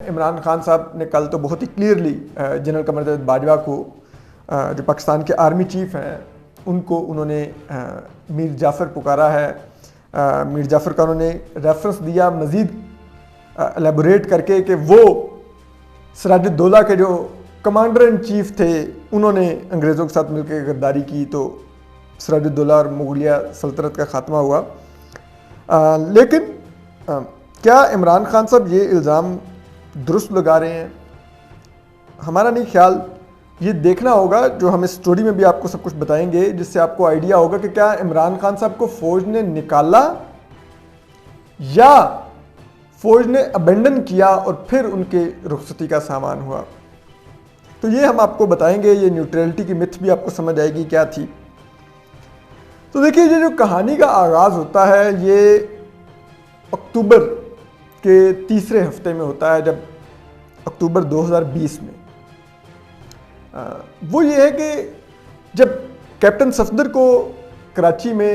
عمران خان صاحب نے کل تو بہت ہی کلیئرلی جنرل قمر جاوید باجوہ کو جو پاکستان کے آرمی چیف ہیں ان کو انہوں نے میر جعفر پکارا ہے. میر جعفر کا انہوں نے ریفرنس دیا مزید الیبوریٹ کر کے کہ وہ سراج الدولہ کے جو کمانڈر ان چیف تھے انہوں نے انگریزوں کے ساتھ مل کے غداری کی تو سراج الدولہ اور مغلیہ سلطنت کا خاتمہ ہوا. لیکن کیا عمران خان صاحب یہ الزام درست لگا رہے ہیں؟ ہمارا نہیں خیال. یہ دیکھنا ہوگا جو ہم اس سٹوری میں بھی آپ کو سب کچھ بتائیں گے جس سے آپ کو آئیڈیا ہوگا کہ کیا عمران خان صاحب کو فوج نے نکالا یا فوج نے ابینڈن کیا اور پھر ان کے رخصتی کا سامان ہوا. تو یہ ہم آپ کو بتائیں گے. یہ نیوٹرلٹی کی متھ بھی آپ کو سمجھ آئے گی کیا تھی. تو دیکھیے یہ جو کہانی کا آغاز ہوتا ہے یہ اکتوبر کے تیسرے ہفتے میں ہوتا ہے, جب اکتوبر 2020 میں. وہ یہ ہے کہ جب کیپٹن صفدر کو کراچی میں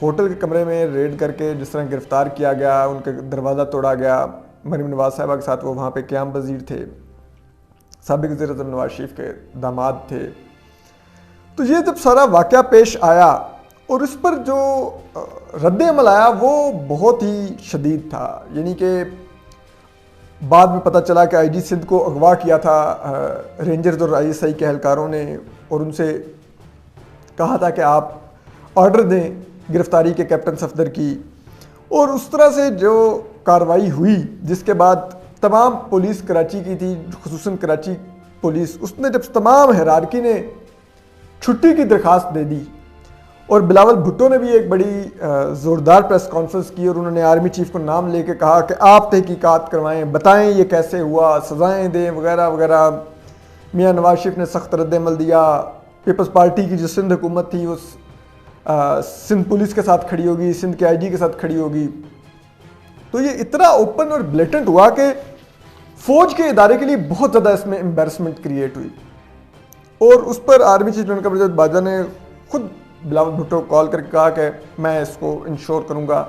ہوٹل کے کمرے میں ریڈ کر کے جس طرح گرفتار کیا گیا, ان کا دروازہ توڑا گیا, مریم نواز صاحبہ کے ساتھ وہ وہاں پہ قیام پذیر تھے, سابق وزیر اعظم نواز شریف کے داماد تھے. تو یہ جب سارا واقعہ پیش آیا اور اس پر جو رد عمل آیا وہ بہت ہی شدید تھا. یعنی کہ بعد میں پتہ چلا کہ آئی جی سندھ کو اغوا کیا تھا رینجرز اور آئی ایس آئی کے اہلکاروں نے اور ان سے کہا تھا کہ آپ آرڈر دیں گرفتاری کے کیپٹن صفدر کی. اور اس طرح سے جو کارروائی ہوئی جس کے بعد تمام پولیس کراچی کی تھی, خصوصاً کراچی پولیس, اس نے جب تمام ہیرارکی نے چھٹی کی درخواست دے دی اور بلاول بھٹو نے بھی ایک بڑی زوردار پریس کانفرنس کی اور انہوں نے آرمی چیف کو نام لے کے کہا کہ آپ تحقیقات کروائیں, بتائیں یہ کیسے ہوا, سزائیں دیں وغیرہ وغیرہ. میاں نواز شریف نے سخت رد عمل دیا. پیپلز پارٹی کی جو سندھ حکومت تھی وہ سندھ پولیس کے ساتھ کھڑی ہوگی, سندھ کے آئی جی کے ساتھ کھڑی ہوگی. تو یہ اتنا اوپن اور بلیٹنٹ ہوا کہ فوج کے ادارے کے لیے بہت زیادہ اس میں امبیرسمنٹ کریٹ ہوئی. اور اس پر army chief general Qamar Javed Bajwa نے خود بلاول بھٹو کو کال کر کے کہا کہ میں اس کو انشور کروں گا.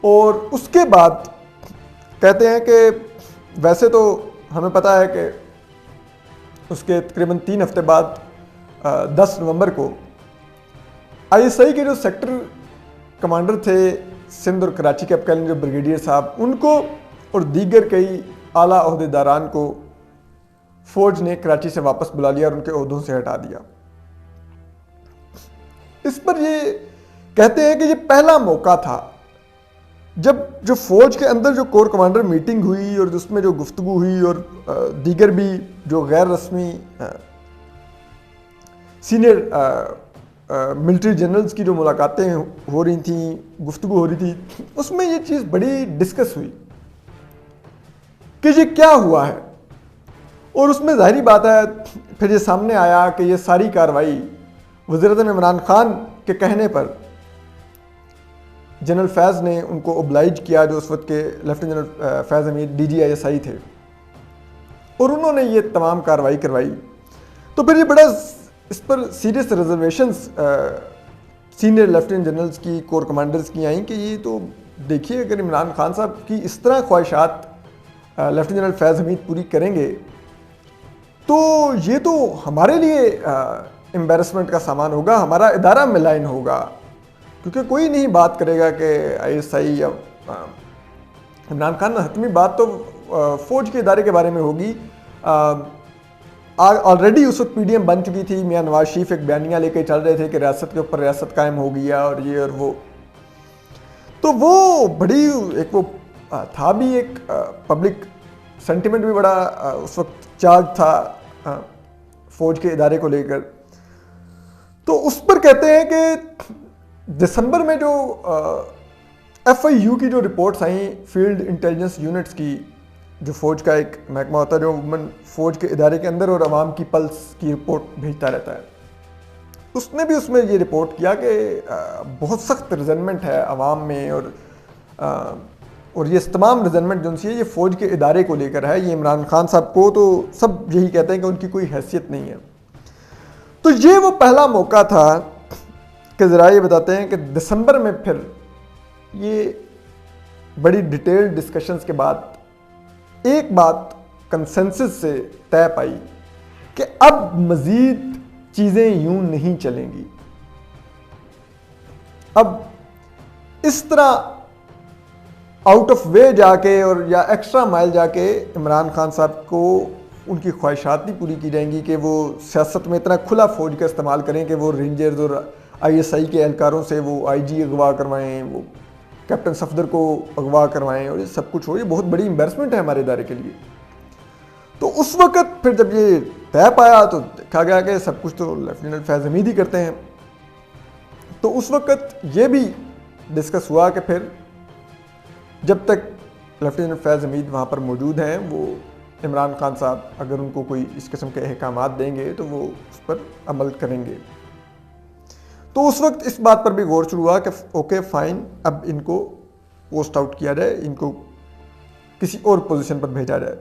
اور اس کے بعد کہتے ہیں کہ ویسے تو ہمیں پتہ ہے کہ اس کے تقریباً 3 ہفتے بعد 10 نومبر کو آئی ایس آئی کے جو سیکٹر کمانڈر تھے سندھ اور کراچی کے, اب کہہ لیں جو بریگیڈیئر صاحب, ان کو اور دیگر کئی اعلیٰ عہدیداران کو فوج نے کراچی سے واپس بلا لیا اور ان کے عہدوں سے ہٹا دیا. اس پر یہ کہتے ہیں کہ یہ پہلا موقع تھا جب جو فوج کے اندر جو کور کمانڈر میٹنگ ہوئی اور جس میں جو گفتگو ہوئی اور دیگر بھی جو غیر رسمی سینئر ملٹری جنرلز کی جو ملاقاتیں ہو رہی تھیں, گفتگو ہو رہی تھی, اس میں یہ چیز بڑی ڈسکس ہوئی کہ یہ کیا ہوا ہے. اور اس میں ظاہری بات ہے پھر یہ سامنے آیا کہ یہ ساری کارروائی وزیر اعظم عمران خان کے کہنے پر جنرل فیض نے ان کو اوبلائج کیا, جو اس وقت کے lieutenant general Faiz Hameed D G I S I تھے, اور انہوں نے یہ تمام کارروائی کروائی. تو پھر یہ بڑا اس پر serious reservations senior lieutenant generals کی, کور کمانڈرز کی آئیں کہ یہ تو دیکھیے اگر عمران خان صاحب کی اس طرح خواہشات لیفٹیننٹ جنرل فیض حمید پوری کریں گے تو یہ تو ہمارے لیے امبیرسمنٹ کا سامان ہوگا, ہمارا ادارہ ملائن ہوگا, کیونکہ کوئی نہیں بات کرے گا کہ آئی ایس آئی یا عمران خان. حتمی بات تو فوج کے ادارے کے بارے میں ہوگی. آلریڈی اس وقت پی ڈی ایم بن چکی تھی, میاں نواز شریف ایک بیانیہ لے کے چل رہے تھے کہ ریاست کے اوپر ریاست قائم ہو گیا اور یہ اور وہ. تو وہ بڑی ایک وہ تھا بھی ایک پبلک سینٹیمنٹ بھی بڑا اس وقت چارج تھا فوج کے ادارے کو لے کر. تو اس پر کہتے ہیں کہ دسمبر میں جو ایف آئی یو کی جو رپورٹس آئیں فیلڈ انٹیلیجنس یونٹس کی, جو فوج کا ایک محکمہ ہوتا ہے جو عموماً فوج کے ادارے کے اندر اور عوام کی پلس کی رپورٹ بھیجتا رہتا ہے, اس نے بھی اس میں یہ رپورٹ کیا کہ بہت سخت ریزنمنٹ ہے عوام میں, اور یہ تمام ریزنمنٹ جو ہے یہ فوج کے ادارے کو لے کر ہے. یہ عمران خان صاحب کو تو سب یہی کہتے ہیں کہ ان کی کوئی حیثیت نہیں ہے. تو یہ وہ پہلا موقع تھا کہ ذرائع یہ بتاتے ہیں کہ دسمبر میں پھر یہ بڑی ڈیٹیلڈ ڈسکشنز کے بعد ایک بات کنسنسس سے طے پائی کہ اب مزید چیزیں یوں نہیں چلیں گی. اب اس طرح آؤٹ آف وے جا کے اور یا ایکسٹرا مائل جا کے عمران خان صاحب کو ان کی خواہشات نہیں پوری کی جائیں گی کہ وہ سیاست میں اتنا کھلا فوج کا استعمال کریں کہ وہ رینجرز اور ISI کے اہلکاروں سے وہ IG اغوا کروائیں, وہ کیپٹن صفدر کو اغوا کروائیں اور یہ سب کچھ ہو. یہ بہت بڑی امبیرسمنٹ ہے ہمارے ادارے کے لیے. تو اس وقت پھر جب یہ طے پایا تو دیکھا گیا کہ سب کچھ تو لیفٹیننٹ فیض حمید ہی کرتے ہیں. تو اس وقت یہ بھی ڈسکس ہوا کہ پھر جب تک لیفٹیننٹ فیض حمید وہاں پر موجود ہیں وہ عمران خان صاحب اگر ان کو کوئی اس قسم کے احکامات دیں گے تو وہ اس پر عمل کریں گے. تو اس وقت اس بات پر بھی غور شروع ہوا کہ اوکے فائن, اب ان کو پوسٹ آؤٹ کیا جائے, ان کو کسی اور پوزیشن پر بھیجا جائے.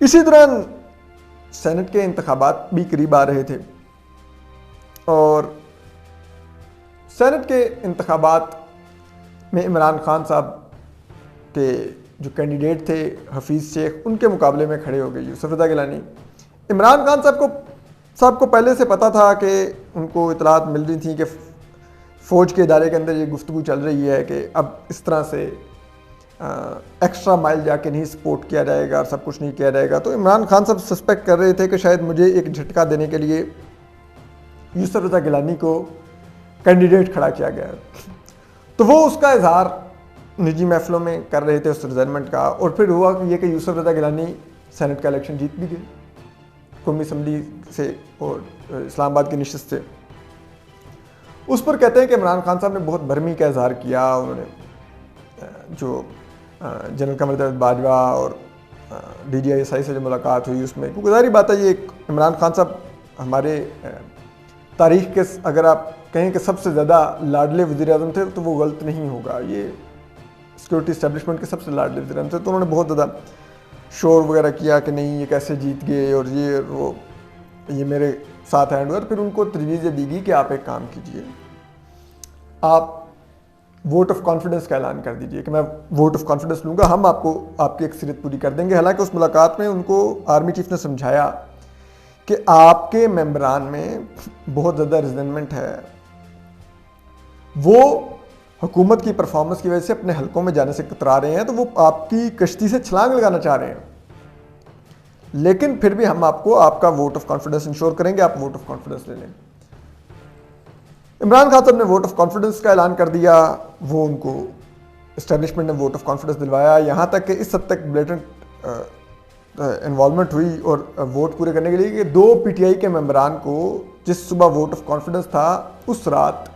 اسی دوران سینٹ کے انتخابات بھی قریب آ رہے تھے اور سینٹ کے انتخابات میں عمران خان صاحب کے جو کینڈیڈیٹ تھے حفیظ شیخ, ان کے مقابلے میں کھڑے ہو گئے یوسف رضا گیلانی. عمران خان صاحب کو پہلے سے پتا تھا کہ ان کو اطلاعات مل رہی تھیں کہ فوج کے ادارے کے اندر یہ گفتگو چل رہی ہے کہ اب اس طرح سے ایکسٹرا مائل جا کے نہیں سپورٹ کیا جائے گا اور سب کچھ نہیں کیا جائے گا. تو عمران خان صاحب سسپیکٹ کر رہے تھے کہ شاید مجھے ایک جھٹکا دینے کے لیے یوسف رضا گیلانی کو کینڈیڈیٹ کھڑا کیا گیا. تو وہ اس کا اظہار نجی محفلوں میں کر رہے تھے اس ریزائنمنٹ کا. اور پھر ہوا کہ یہ کہ یوسف رضا گیلانی سینٹ کا الیکشن جیت بھی گئے قومی اسمبلی سے اور اسلام آباد کی نشست سے. اس پر کہتے ہیں کہ عمران خان صاحب نے بہت برہمی کا اظہار کیا. انہوں نے جو جنرل قمر جاوید باجوہ اور DGI سے جو ملاقات ہوئی اس میں, کیونکہ ظاہری بات ہے یہ عمران خان صاحب ہمارے تاریخ کے اگر آپ کہیں کہ سب سے زیادہ لاڈلے وزیر اعظم تھے تو وہ غلط نہیں ہوگا. یہ سیکورٹی اسٹیبلشمنٹ کے سب سے لاڈلے وزیر اعظم تھے. تو انہوں نے بہت زیادہ شور وغیرہ کیا کہ نہیں یہ کیسے جیت گئے اور یہ میرے ساتھ ہینڈ اوور. پھر ان کو تجویز یہ دی گئی کہ آپ ایک کام کیجئے, آپ ووٹ آف کانفیڈنس کا اعلان کر دیجئے کہ میں ووٹ آف کانفیڈنس لوں گا, ہم آپ کو آپ کی اکثریت پوری کر دیں گے. حالانکہ اس ملاقات میں ان کو آرمی چیف نے سمجھایا کہ آپ کے ممبران میں بہت زیادہ ریزنمنٹ ہے, وہ حکومت کی پرفارمنس کی وجہ سے اپنے حلقوں میں جانے سے کترا رہے ہیں, تو وہ آپ کی کشتی سے چھلانگ لگانا چاہ رہے ہیں, لیکن پھر بھی ہم آپ کو آپ کا ووٹ آف کانفیڈنس انشور کریں گے, آپ ووٹ آف کانفیڈنس لے لیں. عمران خان صاحب نے ووٹ آف کانفیڈنس کا اعلان کر دیا. وہ ان کو اسٹیبلشمنٹ نے ووٹ آف کانفیڈنس دلوایا, یہاں تک کہ اس حد تک بلیٹنٹ انوالومنٹ ہوئی اور ووٹ پورے کرنے کے لیے کہ 2 PTI کے ممبران کو جس صبح ووٹ آف کانفیڈنس تھا اس رات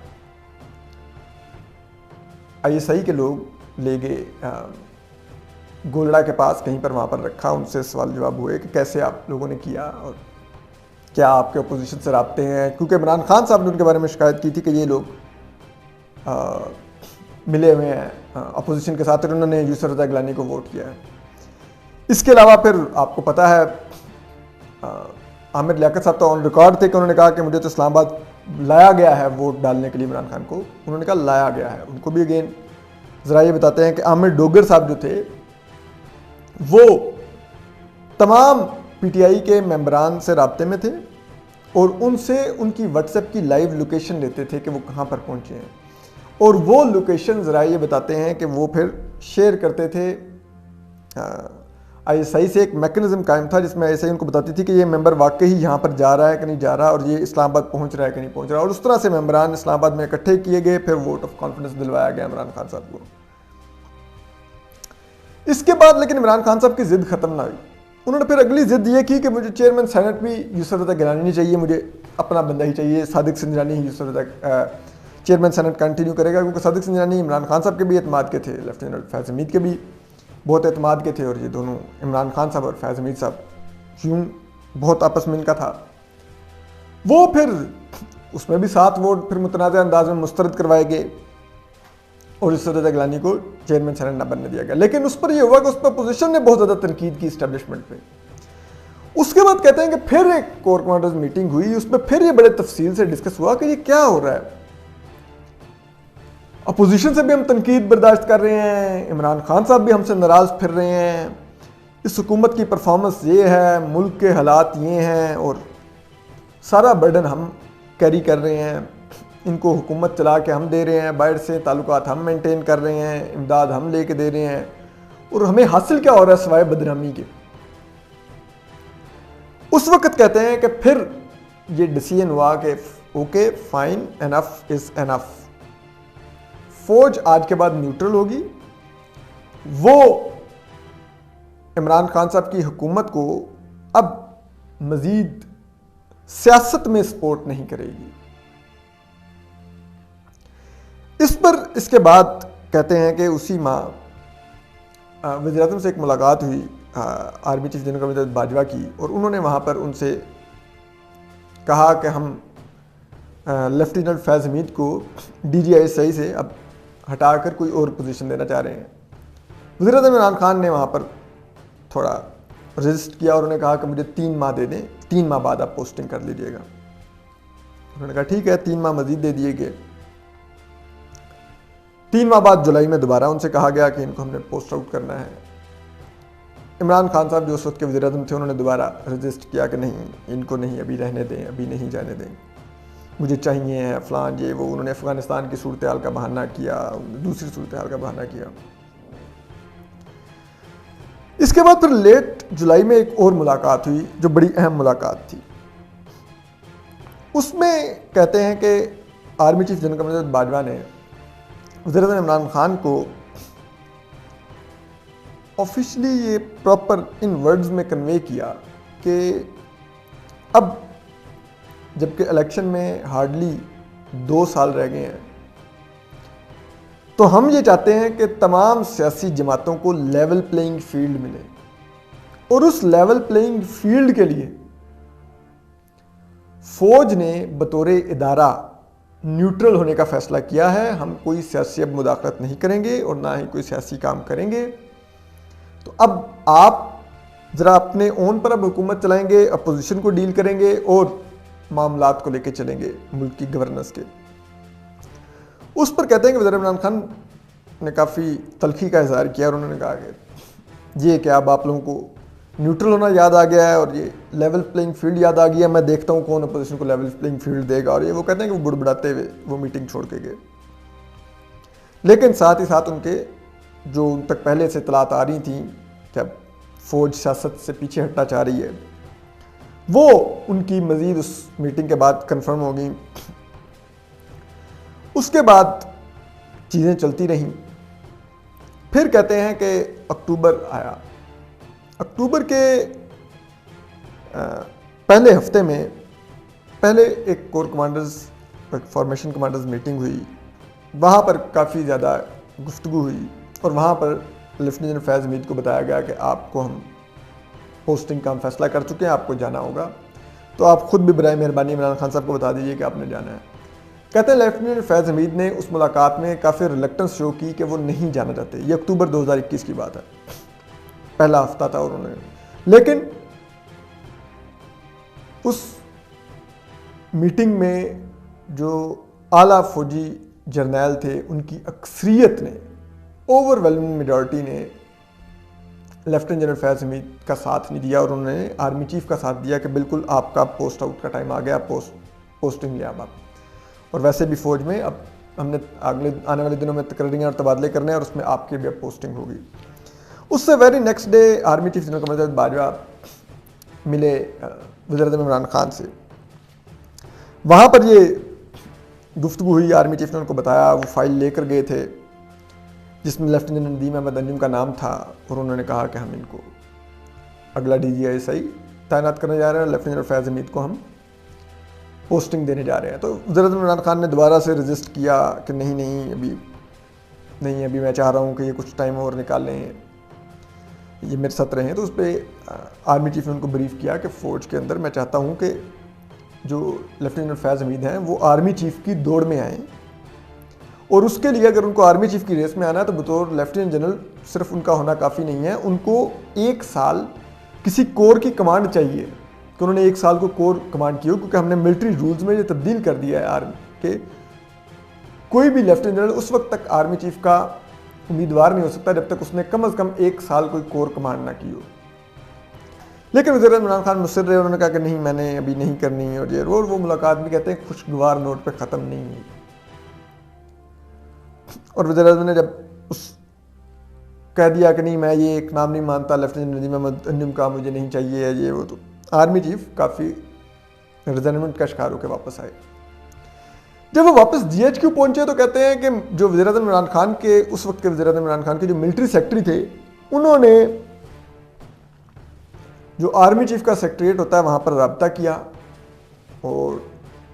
ISI کے لوگ لے گئے گولڑا کے پاس, کہیں پر وہاں پر رکھا, ان سے سوال جواب ہوئے کہ کیسے آپ لوگوں نے کیا اور کیا آپ کے اپوزیشن سے رابطے ہیں, کیونکہ عمران خان صاحب نے ان کے بارے میں شکایت کی تھی کہ یہ لوگ ملے ہوئے ہیں اپوزیشن کے ساتھ اور انہوں نے یوسف رضا گیلانی کو ووٹ کیا ہے. اس کے علاوہ پھر آپ کو پتہ ہے عامر لیاقت صاحب تو آن ریکارڈ تھے کہ انہوں نے کہا کہ مجھے تو اسلام آباد لایا گیا ہے ووٹ ڈالنے کے لیے عمران خان کو, انہوں نے کہا لایا گیا ہے. ان کو بھی اگین ذرا یہ بتاتے ہیں کہ عامر ڈوگر صاحب جو تھے وہ تمام PTI کے ممبران سے رابطے میں تھے اور ان سے ان کی واٹس ایپ کی لائیو لوکیشن لیتے تھے کہ وہ کہاں پر پہنچے ہیں, اور وہ لوکیشن ذرا یہ بتاتے ہیں کہ وہ پھر شیئر کرتے تھے. ISI سے ایک میکنزم قائم تھا جس میں ISI ان کو بتاتی تھی کہ یہ ممبر واقعی یہاں پر جا رہا ہے کہ نہیں جا رہا اور یہ اسلام آباد پہنچ رہا ہے کہ نہیں پہنچ رہا, اور اس طرح سے ممبران اسلام آباد میں اکٹھے کیے گئے. پھر ووٹ آف کانفیڈنس دلوایا گیا عمران خان صاحب کو. اس کے بعد لیکن عمران خان صاحب کی ضد ختم نہ ہوئی. انہوں نے پھر اگلی ضد یہ کی کہ مجھے چیئرمین سینٹ بھی یوسف رضا گیلانی نہیں چاہیے, مجھے اپنا بندہ ہی چاہیے. صادق سنجرانی ہی یوسف رضا چیئرمین سینٹ کنٹینیو کرے گا, کیونکہ صادق سنجرانی عمران خان صاحب کے بھی اعتماد کے تھے, لیفٹیننٹ فیض حمید کے بھی بہت اعتماد کے تھے, اور یہ دونوں عمران خان صاحب اور فیض حمید صاحب یوں بہت آپس میں ان کا تھا. وہ پھر اس میں بھی 7 ووٹ پھر متنازع انداز میں مسترد کروائے گئے اور یوسف رضا گیلانی کو چیئرمین سینٹ نہ بننے دیا گیا. لیکن اس پر یہ ہوا کہ اس پر اپوزیشن نے بہت زیادہ تنقید کی اسٹیبلشمنٹ پہ. اس کے بعد کہتے ہیں کہ پھر ایک کور کمانڈرز میٹنگ ہوئی, اس میں پھر یہ بڑے تفصیل سے ڈسکس ہوا کہ یہ کیا ہو رہا ہے. اپوزیشن سے بھی ہم تنقید برداشت کر رہے ہیں, عمران خان صاحب بھی ہم سے ناراض پھر رہے ہیں, اس حکومت کی پرفارمنس یہ ہے, ملک کے حالات یہ ہیں, اور سارا برڈن ہم کیری کر رہے ہیں, ان کو حکومت چلا کے ہم دے رہے ہیں, باہر سے تعلقات ہم مینٹین کر رہے ہیں, امداد ہم لے کے دے رہے ہیں, اور ہمیں حاصل کیا ہو رہا ہے سوائے بدنامی کے. اس وقت کہتے ہیں کہ پھر یہ ڈیسیژن ہوا کہ اوکے فائن, انف از انف, فوج آج کے بعد نیوٹرل ہوگی, وہ عمران خان صاحب کی حکومت کو اب مزید سیاست میں سپورٹ نہیں کرے گی. اس پر اس کے بعد کہتے ہیں کہ اسی ماہ وزیر اعظم سے ایک ملاقات ہوئی army chief general Qamar Javed Bajwa کی, اور انہوں نے وہاں پر ان سے کہا کہ ہم لیفٹیننٹ فیض حمید کو DGI سے اب ہٹا کر کوئی اور پوزیشن دینا چاہ رہے ہیں. وزیر اعظم عمران خان نے وہاں پر تھوڑا رجسٹ کیا اور انہوں نے کہا کہ مجھے 3 ماہ دے دیں, 3 ماہ بعد آپ پوسٹنگ کر لیجیے گا. انہوں نے کہا ٹھیک ہے, 3 ماہ مزید دے دیے گئے. 3 ماہ بعد جولائی میں دوبارہ ان سے کہا گیا کہ ان کو ہم نے پوسٹ آؤٹ کرنا ہے. عمران خان صاحب جو اس وقت کے وزیر اعظم تھے, انہوں نے دوبارہ رجسٹ کیا کہ نہیں, ان کو نہیں, ابھی رہنے دیں, ابھی نہیں جانے دیں, مجھے چاہیے ہے فلان یہ وہ. انہوں نے افغانستان کی صورتحال کا بہانہ کیا, دوسری صورتحال کا بہانہ کیا. اس کے بعد پھر لیٹ جولائی میں ایک اور ملاقات ہوئی جو بڑی اہم ملاقات تھی. اس میں کہتے ہیں کہ army chief general Qamar Javed Bajwa نے وزیر اعظم عمران خان کو آفیشلی یہ پراپر ان ورڈز میں کنوے کیا کہ اب جبکہ الیکشن میں ہارڈلی 2 سال رہ گئے ہیں, تو ہم یہ چاہتے ہیں کہ تمام سیاسی جماعتوں کو لیول پلینگ فیلڈ ملے, اور اس لیول پلینگ فیلڈ کے لیے فوج نے بطور ادارہ نیوٹرل ہونے کا فیصلہ کیا ہے. ہم کوئی سیاسی اب مداخلت نہیں کریں گے اور نہ ہی کوئی سیاسی کام کریں گے. تو اب آپ ذرا اپنے اون پر اب حکومت چلائیں گے, اپوزیشن کو ڈیل کریں گے اور معاملات کو لے کے چلیں گے ملک کی گورننس کے. اس پر کہتے ہیں کہ وزیر عمران خان نے کافی تلخی کا اظہار کیا, اور انہوں نے کہا کہ یہ کہ اب آپ لوگوں کو نیوٹرل ہونا یاد آ گیا ہے اور یہ لیول پلینگ فیلڈ یاد آ گیا ہے, میں دیکھتا ہوں کون اپوزیشن کو لیول پلینگ فیلڈ دے گا. اور یہ وہ کہتے ہیں کہ وہ بڑبڑاتے ہوئے وہ میٹنگ چھوڑ کے گئے. لیکن ساتھ ہی ساتھ ان کے جو ان تک پہلے سے اطلاعات آ رہی تھیں کہ اب فوج سیاست سے پیچھے ہٹنا چاہ رہی ہے, وہ ان کی مزید اس میٹنگ کے بعد کنفرم ہو گئیں. اس کے بعد چیزیں چلتی رہیں. پھر کہتے ہیں کہ اکتوبر آیا. اکتوبر کے پہلے ہفتے میں پہلے ایک corps commanders formation commanders meeting ہوئی. وہاں پر کافی زیادہ گفتگو ہوئی, اور وہاں پر لیفٹیننٹ جنرل فیض حمید کو بتایا گیا کہ آپ کو ہم پوسٹنگ کا ہم فیصلہ کر چکے ہیں, آپ کو جانا ہوگا, تو آپ خود بھی برائے مہربانی عمران خان صاحب کو بتا دیجیے کہ آپ نے جانا ہے. کہتے ہیں لیفٹیننٹ فیض حمید نے اس ملاقات میں کافی ریلیکٹنس شو کی کہ وہ نہیں جانا چاہتے. یہ اکتوبر 2021 کی بات ہے, پہلا ہفتہ تھا انہوں نے. لیکن اس میٹنگ میں جو اعلیٰ فوجی جرنیل تھے, ان کی اکثریت نے, اوور ویلمنگ میجورٹی نے لیفٹیننٹ جنرل فیض حمید کا ساتھ نہیں دیا, اور انہوں نے آرمی چیف کا ساتھ دیا کہ بالکل آپ کا پوسٹ آؤٹ کا ٹائم آ گیا, پوسٹنگ لیا آپ. اور ویسے بھی فوج میں اب ہم نے آنے والے دنوں میں تقرریاں اور تبادلے کرنے ہیں, اور اس میں آپ کی بھی اب پوسٹنگ ہوگی. اس سے very next day army chief general Qamar Javed Bajwa ملے وزیر اعظم عمران خان سے. وہاں پر یہ گفتگو ہوئی. آرمی چیف نے ان کو بتایا, وہ فائل لے کر گئے تھے جس میں لیفٹیننٹ ندیم احمد انجم کا نام تھا, اور انہوں نے کہا کہ ہم ان کو اگلا DGI تعینات کرنے جا رہے ہیں, اور لیفٹیننٹ فیض حمید کو ہم پوسٹنگ دینے جا رہے ہیں. تو وزیر اعظم عمران خان نے دوبارہ سے رجسٹ کیا کہ نہیں ابھی میں چاہ رہا ہوں کہ یہ کچھ ٹائم اور نکال لیں, یہ میرے ساتھ رہیں. تو اس پہ آرمی چیف نے ان کو بریف کیا کہ فوج کے اندر میں چاہتا ہوں کہ جو لیفٹیننٹ فیض حمید ہیں وہ آرمی چیف کی دوڑ میں آئیں, اور اس کے لیے اگر ان کو آرمی چیف کی ریس میں آنا ہے تو بطور لیفٹیننٹ جنرل صرف ان کا ہونا کافی نہیں ہے, ان کو 1 سال کسی کور کی کمانڈ چاہیے, کہ انہوں نے 1 سال کو کور کمانڈ کی ہو, کیونکہ ہم نے ملٹری رولز میں یہ تبدیل کر دیا ہے آرمی کے کوئی بھی لیفٹیننٹ جنرل اس وقت تک آرمی چیف کا امیدوار نہیں ہو سکتا جب تک اس نے کم از کم 1 سال کوئی کور کمانڈ نہ کی ہو. لیکن وزیر اعظم عمران خان مصر رہے, انہوں نے کہا کہ نہیں میں نے ابھی نہیں کرنی, اور وہ ملاقات بھی کہتے ہیں خوشگوار نوٹ پہ ختم نہیں ہوئی. اور وزیر اعظم نے جب کہہ دیا کہ نہیں میں یہ ایک نام نہیں مانتا, لیفٹیننٹ ندیم احمد انجم کا مجھے نہیں چاہیے یہ وہ, تو آرمی چیف کافی ریزنمنٹ کا شکار ہو کے واپس آئے. جب وہ واپس جی ایچ کیو پہنچے تو کہتے ہیں کہ جو وزیر اعظم عمران خان کے اس وقت کے وزیر اعظم عمران خان کے جو ملٹری سیکٹری تھے, انہوں نے جو آرمی چیف کا سیکٹریٹ ہوتا ہے وہاں پر رابطہ کیا, اور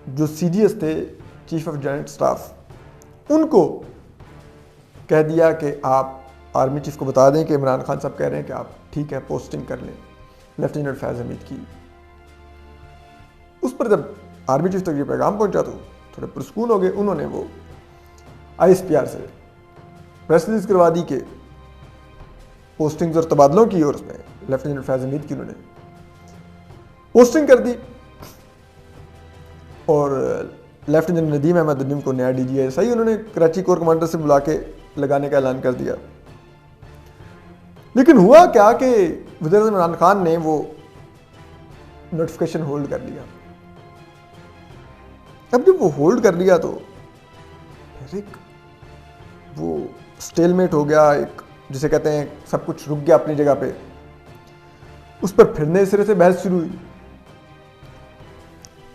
جو سی ڈی ایس تھے چیف آف جوائنٹ اسٹاف, ان کو کہہ دیا کہ آپ آرمی چیف کو بتا دیں کہ عمران خان صاحب کہہ رہے ہیں کہ آپ ٹھیک ہے پوسٹنگ کر لیں لیفٹیننٹ فیض حمید کی. اس پر جب آرمی چیف تک یہ پیغام پہنچا تو تھوڑے پرسکون ہو گئے. انہوں نے وہ آئی ایس پی آر سے پریس ریلیز کروا دی کہ پوسٹنگز اور تبادلوں کی, اور اس میں لیفٹیننٹ فیض حمید کی انہوں نے پوسٹنگ کر دی, اور لیفٹیننٹ ندیم احمد انجم کو نیا ڈی جی ایس آئی انہوں نے کراچی کور کمانڈر سے بلا کے لگانے کا اعلان کر دیا. لیکن ہوا کیا کہ وزیر اعظم عمران خان نے وہ نوٹیفکیشن ہولڈ کر لیا. اب جب وہ ہولڈ کر لیا تو ایک وہ سٹیل میٹ ہو گیا, ایک جسے کہتے ہیں سب کچھ رک گیا اپنی جگہ پہ. اس پر پھر نئے سرے سے بحث شروع ہوئی.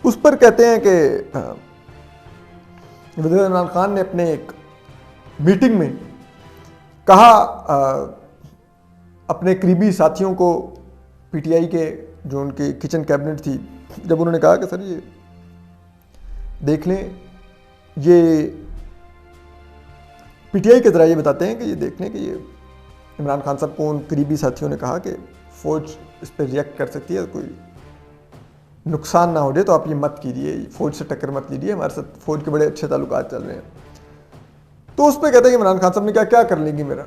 اس پر کہتے ہیں کہ وزیر عمران خان نے اپنے ایک میٹنگ میں کہا اپنے قریبی ساتھیوں کو, پی ٹی آئی کے جو ان کی کچن کیبنٹ تھی, جب انہوں نے کہا کہ سر یہ دیکھ لیں, یہ پی ٹی آئی کے ذرائع یہ بتاتے ہیں کہ یہ دیکھ لیں کہ یہ عمران خان صاحب کو ان قریبی ساتھیوں نے کہا کہ فوج اس پہ ریئیکٹ کر سکتی ہے, کوئی نقصان نہ ہو جائے تو آپ یہ مت کیجیے, فوج سے ٹکر مت لیجیے, ہمارے ساتھ فوج کے بڑے اچھے تعلقات چل رہے ہیں. تو اس پہ کہتے ہیں کہ عمران خان صاحب نے کیا کر لیں گی میرا,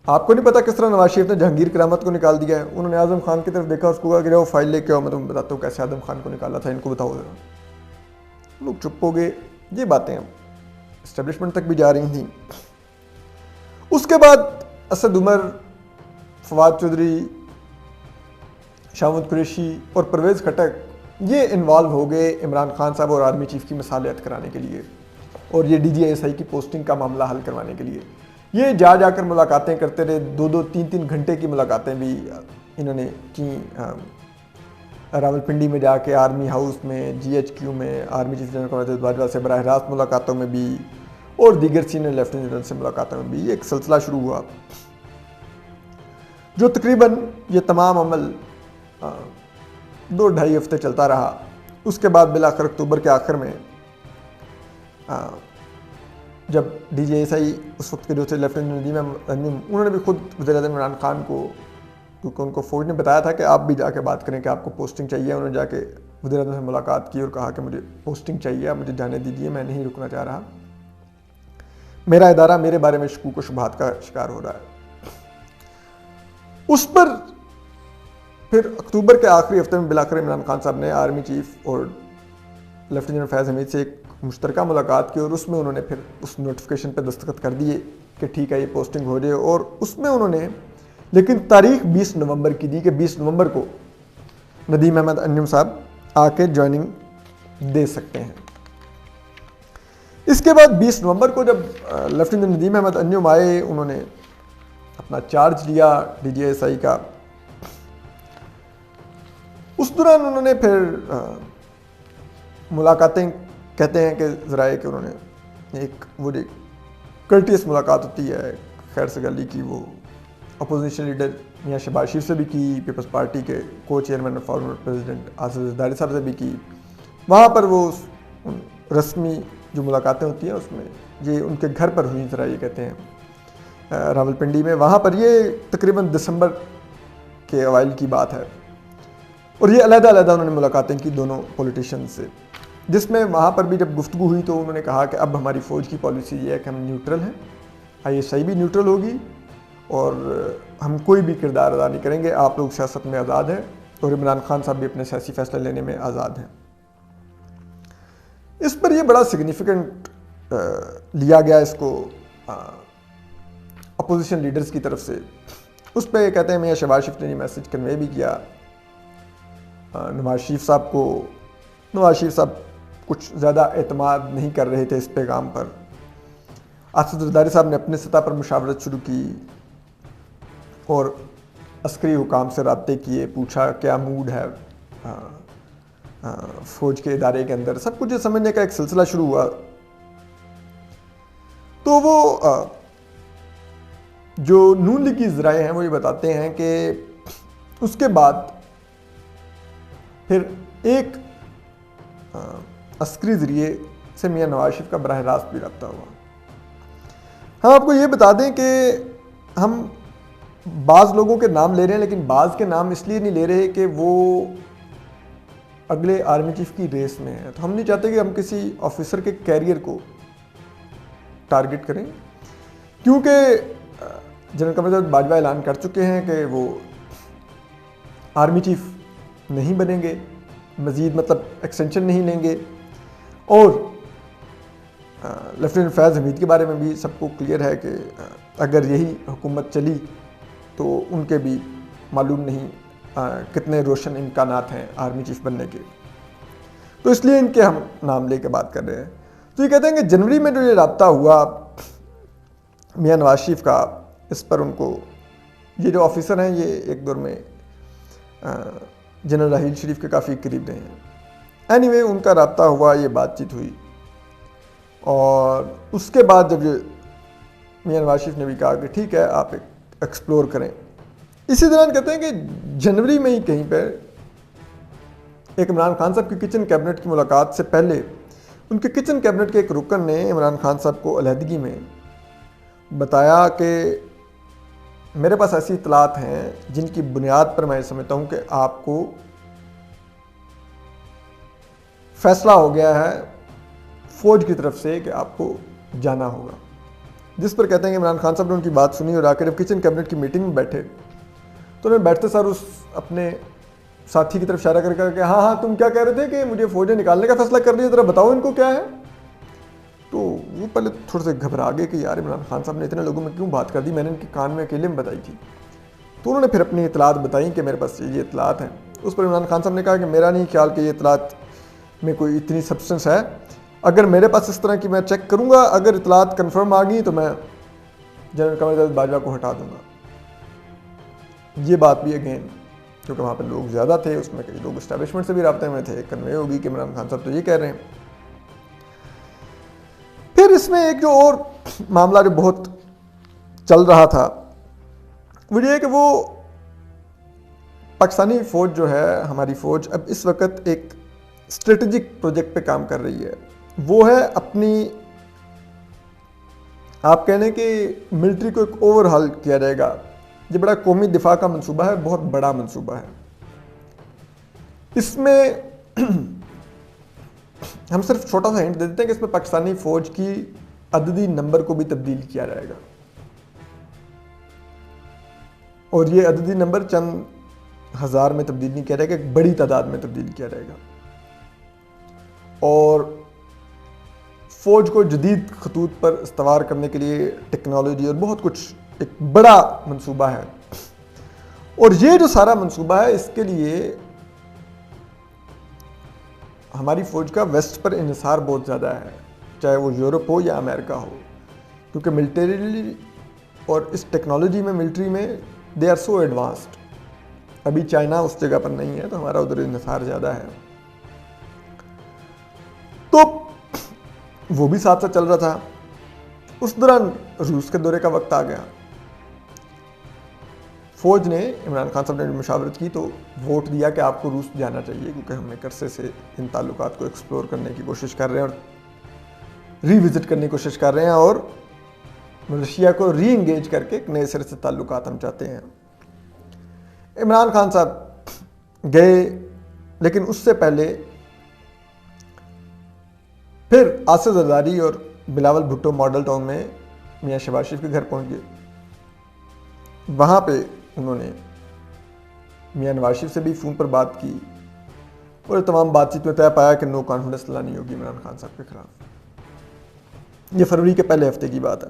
آپ کو نہیں پتا کس طرح نواز شریف نے جہانگیر کرامت کو نکال دیا ہے. انہوں نے اعظم خان کی طرف دیکھا, اس کو کہا کہ وہ فائل لے کے آؤ, میں تمہیں بتاتا ہوں کیسے اعظم خان کو نکالا تھا, ان کو بتاؤ ذرا. لوگ چپ ہو گئے. یہ باتیں اسٹیبلشمنٹ تک بھی جا رہی تھیں. اس کے بعد اسد عمر, فواد چودھری, شاہمود قریشی اور پرویز خٹک یہ انوالو ہو گئے عمران خان صاحب اور آرمی چیف کی مصالحت کرانے کے لیے, اور یہ ڈی جی ایس آئی کی پوسٹنگ کا معاملہ حل کروانے کے لیے. یہ جا کر ملاقاتیں کرتے رہے, 2-3 گھنٹے کی ملاقاتیں بھی انہوں نے کی. راولپنڈی میں جا کے, آرمی ہاؤس میں, جی ایچ کیو میں, army chief general Qamar Bajwa سے براہ راست ملاقاتوں میں بھی, اور دیگر سینئر لیفٹیننٹ جنرل سے ملاقاتوں میں بھی ایک سلسلہ شروع ہوا جو تقریباً یہ تمام عمل 2-2.5 ہفتے چلتا رہا. اس کے بعد بالآخر اکتوبر کے آخر میں جب ڈی جی ایس آئی اس وقت کے جو تھے لیفٹیننٹ ندیم احمد انجم, انہوں نے بھی خود وزیر اعظم عمران خان کو, کیونکہ ان کو فوج نے بتایا تھا کہ آپ بھی جا کے بات کریں کہ آپ کو پوسٹنگ چاہیے, انہوں نے جا کے وزیر اعظم سے ملاقات کی اور کہا کہ مجھے پوسٹنگ چاہیے, آپ مجھے جانے دیجیے, میں نہیں رکنا چاہ رہا, میرا ادارہ میرے بارے میں شکوک و شبہات کا شکار ہو رہا ہے. اس پر پھر اکتوبر کے آخری ہفتے میں بالآخر عمران خان صاحب نے آرمی چیف اور لیفٹیننٹ فیض حمید سے ایک مشترکہ ملاقات کی, اور اس میں انہوں نے پھر اس نوٹیفکیشن پہ دستخط کر دیے کہ ٹھیک ہے یہ پوسٹنگ ہو جائے. اور اس میں انہوں نے لیکن تاریخ 20 نومبر کی دی کہ 20 نومبر کو ندیم احمد انجم صاحب آ کے جوائننگ دے سکتے ہیں. اس کے بعد 20 نومبر کو جب لیفٹیننٹ ندیم احمد انجم آئے, انہوں نے اپنا چارج لیا ڈی جی ایس آئی کا. اس دوران انہوں نے پھر ملاقاتیں, کہتے ہیں کہ ذرائع کہ انہوں نے ایک وہ کرٹیس ملاقات ہوتی ہے خیر سگالی کی, وہ اپوزیشن لیڈر میاں شہباز شریف سے بھی کی, پیپلز پارٹی کے کو چیئرمین اور فارمر پریزیڈنٹ آصف زرداری صاحب سے بھی کی. وہاں پر وہ رسمی جو ملاقاتیں ہوتی ہیں اس میں یہ ان کے گھر پر ہوئی, ذرا یہ کہتے ہیں راولپنڈی میں. وہاں پر یہ تقریباً دسمبر کے اوائل کی بات ہے, اور یہ علیحدہ انہوں نے ملاقاتیں کی دونوں پولیٹیشینز سے, جس میں وہاں پر بھی جب گفتگو ہوئی تو انہوں نے کہا کہ اب ہماری فوج کی پالیسی یہ ہے کہ ہم نیوٹرل ہیں, آئی ایس آئی بھی نیوٹرل ہوگی, اور ہم کوئی بھی کردار ادا نہیں کریں گے, آپ لوگ سیاست میں آزاد ہیں, اور عمران خان صاحب بھی اپنے سیاسی فیصلے لینے میں آزاد ہیں. اس پر یہ بڑا سگنیفیکنٹ لیا گیا اس کو اپوزیشن لیڈرز کی طرف سے، اس پہ کہتے ہیں میاں شہباز شریف نے یہ میسج کنوے بھی کیا نواز شریف صاحب کو۔ نواز شریف صاحب کچھ زیادہ اعتماد نہیں کر رہے تھے اس پیغام پر۔ اسد زرداری صاحب نے اپنے سطح پر مشاورت شروع کی اور عسکری حکام سے رابطے کیے، پوچھا کیا موڈ ہے فوج کے ادارے کے اندر، سب کچھ یہ سمجھنے کا ایک سلسلہ شروع ہوا۔ تو وہ جو نون لیگ کی ذرائع ہیں وہ یہ بتاتے ہیں کہ اس کے بعد پھر ایک عسکری ذریعے سے میاں نواز شریف کا براہ راست بھی رابطہ ہوا۔ ہم آپ کو یہ بتا دیں کہ ہم بعض لوگوں کے نام لے رہے ہیں، لیکن بعض کے نام اس لیے نہیں لے رہے کہ وہ اگلے آرمی چیف کی ریس میں ہیں۔ تو ہم نہیں چاہتے کہ ہم کسی آفیسر کے کیریئر کو ٹارگٹ کریں، کیونکہ جنرل قمر باجوہ اعلان کر چکے ہیں کہ وہ آرمی چیف نہیں بنیں گے، مزید مطلب ایکسٹینشن نہیں لیں گے، اور لیفٹیننٹ فیاض حمید کے بارے میں بھی سب کو کلیئر ہے کہ اگر یہی حکومت چلی تو ان کے بھی معلوم نہیں کتنے روشن امکانات ہیں آرمی چیف بننے کے، تو اس لیے ان کے ہم نام لے کے بات کر رہے ہیں۔ تو یہ کہتے ہیں کہ جنوری میں جو یہ رابطہ ہوا میاں نواز شریف کا، اس پر ان کو یہ جو آفیسر ہیں یہ ایک دور میں جنرل راحیل شریف کے کافی قریب رہے ہیں۔ اینی وے ان کا رابطہ ہوا، یہ بات چیت ہوئی، اور اس کے بعد جب میاں نواز شریف نے بھی کہا کہ ٹھیک ہے آپ ایکسپلور کریں، اسی دوران کہتے ہیں کہ جنوری میں ہی کہیں پہ ایک عمران خان صاحب کی کچن کیبنٹ کی ملاقات سے پہلے ان کے کچن کیبنٹ کے ایک رکن نے عمران خان صاحب کو علیحدگی میں بتایا کہ میرے پاس ایسی اطلاعات ہیں جن کی بنیاد پر میں سمجھتا ہوں کہ آپ کو فیصلہ ہو گیا ہے فوج کی طرف سے کہ آپ کو جانا ہوگا، جس پر کہتے ہیں کہ عمران خان صاحب نے ان کی بات سنی اور آ کے جب کچن کیبنٹ کی میٹنگ میں بیٹھے تو انہوں نے بیٹھتے سر اس اپنے ساتھی کی طرف اشارہ کر کے کہ ہاں تم کیا کہہ رہے تھے کہ مجھے فوجیں نکالنے کا فیصلہ کر لیا، ذرا بتاؤ ان کو کیا ہے۔ تو وہ پہلے تھوڑے سے گھبرا گئے کہ یار عمران خان صاحب نے اتنے لوگوں میں کیوں بات کر دی، میں نے ان کے کان میں اکیلے میں بتائی تھی۔ تو انہوں نے پھر اپنی اطلاعات بتائیں کہ میرے پاس یہ اطلاعات ہیں۔ اس پر عمران خان صاحب نے کہا کہ میرا نہیں خیال کہ یہ اطلاعات میں کوئی اتنی سبسٹنس ہے، اگر میرے پاس اس طرح کی میں چیک کروں گا، اگر اطلاعات کنفرم آ گئی تو میں جنرل قمر باجوہ کو ہٹا دوں گا۔ یہ بات بھی اگین کیونکہ وہاں پہ لوگ زیادہ تھے، اس میں کئی لوگ اسٹیبلشمنٹ سے بھی رابطے میں تھے، کنوے ہوگی کہ عمران خان صاحب تو یہ کہہ رہے ہیں۔ پھر اس میں ایک جو اور معاملہ جو بہت چل رہا تھا وہ یہ کہ وہ پاکستانی فوج جو ہے، ہماری فوج اب اس وقت ایک اسٹریٹجک پروجیکٹ پہ کام کر رہی ہے، وہ ہے اپنی آپ کہنے کہ ملٹری کو ایک اوور ہال کیا جائے گا۔ یہ بڑا قومی دفاع کا منصوبہ ہے، بہت بڑا منصوبہ ہے۔ اس میں ہم صرف چھوٹا سا ہنٹ دے دیتے ہیں کہ اس میں پاکستانی فوج کی عددی نمبر کو بھی تبدیل کیا جائے گا، اور یہ عددی نمبر چند ہزار میں تبدیل نہیں کیا جائے گا، ایک بڑی تعداد میں تبدیل کیا جائے گا، اور فوج کو جدید خطوط پر استوار کرنے کے لیے ٹیکنالوجی اور بہت کچھ ایک بڑا منصوبہ ہے۔ اور یہ جو سارا منصوبہ ہے اس کے لیے ہماری فوج کا ویسٹ پر انحصار بہت زیادہ ہے، چاہے وہ یورپ ہو یا امریکہ ہو، کیونکہ ملٹری اور اس ٹیکنالوجی میں ملٹری میں دے آر سو ایڈوانسڈ۔ ابھی چائنا اس جگہ پر نہیں ہے تو ہمارا ادھر انحصار زیادہ ہے۔ تو وہ بھی ساتھ ساتھ چل رہا تھا۔ اس دوران روس کے دورے کا وقت آ گیا۔ فوج نے عمران خان صاحب نے مشاورت کی تو ووٹ دیا کہ آپ کو روس جانا چاہیے، کیونکہ ہم ایک عرصے سے ان تعلقات کو ایکسپلور کرنے کی کوشش کر رہے ہیں اور ری وزٹ کرنے کی کوشش کر رہے ہیں، اور ملیشیا کو ری انگیج کر کے ایک نئے سرے سے تعلقات ہم چاہتے ہیں۔ عمران خان صاحب گئے، لیکن اس سے پہلے پھر آصف زرداری اور بلاول بھٹو ماڈل ٹاؤن میں میاں شہباز شریف کے گھر پہنچ گئے۔ وہاں پہ انہوں نے میاں نواز شریف سے بھی فون پر بات کی، اور تمام بات چیت میں طے پایا کہ نو کانفیڈنس لانی ہوگی عمران خان صاحب کے خلاف۔ یہ فروری کے پہلے ہفتے کی بات ہے.